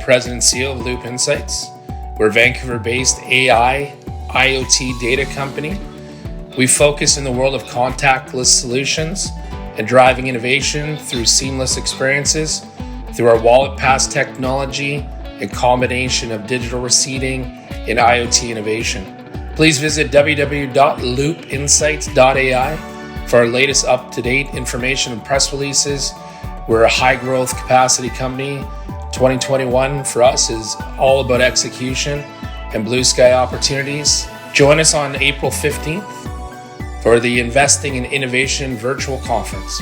President and CEO of Loop Insights. We're a Vancouver-based AI, IoT data company. We focus in the world of contactless solutions and driving innovation through seamless experiences through our wallet pass technology and combination of digital receipting and IoT innovation. Please visit www.loopinsights.ai for our latest up-to-date information and press releases. We're a high-growth capacity company. 2021 for us is all about execution and blue sky opportunities. Join us on April 15th for the Investing in Innovation virtual conference.